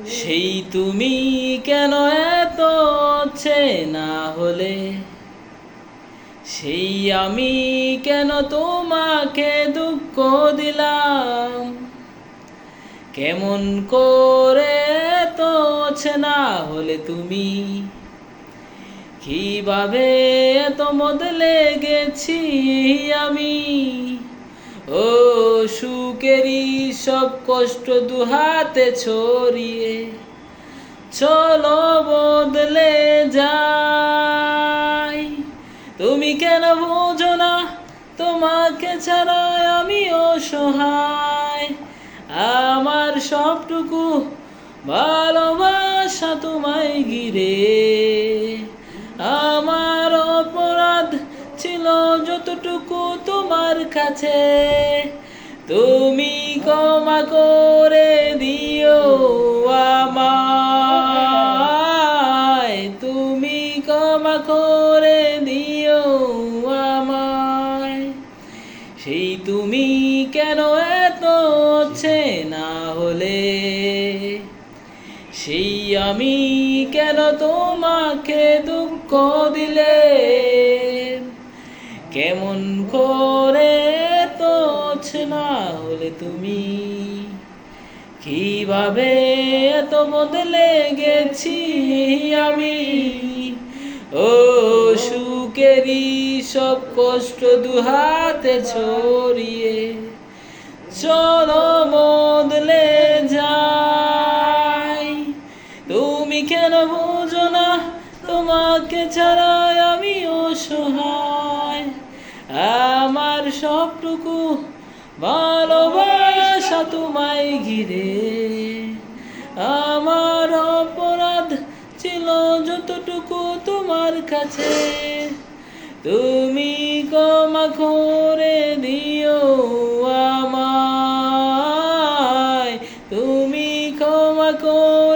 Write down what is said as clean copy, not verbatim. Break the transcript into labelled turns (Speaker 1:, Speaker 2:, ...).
Speaker 1: সেই তুমি কেন এত চেনা হলে, সেই আমি কেন তোমাকে দুঃখ দিলাম, কেমন করে এত চেনা হলে তুমি, কিভাবে এত বদলে গেছি আমি। ও সুখেরই সব কষ্ট দুহাতে ছড়িয়ে চলো বদলে যাই। তুমি কেন বোঝো না তোমাকে ছাড়া আমি অসহায়, আমার সবটুকু ভালোবাসা তোমায় ঘিরে। আমার অপরাধ ছিল যতটুকু তোমার কাছে, তুমি ক্ষমা করে দিও আমায়, তুমি ক্ষমা করে দিও আমায়। সেই তুমি কেন এত চেনা হলে, সেই আমি কেন তোমাকে দুঃখ দিলে, কেমন করে তো চেনা হলে তুমি, কিভাবে এত বদলে গেছি আমি। ও সুখেরই সব কষ্ট দুহাতে ছড়িয়ে চলো বদলে যাই। তুমি কেন বুঝো না তোমাকে ছাড়া আমি অসহায়, আমার সবটুকু ভালোবাসা তোমায় ঘিরে। আমার অপরাধ ছিল যতটুকু তোমার কাছে, তুমি ক্ষমা করে দিও আমায়, তুমি ক্ষমা করে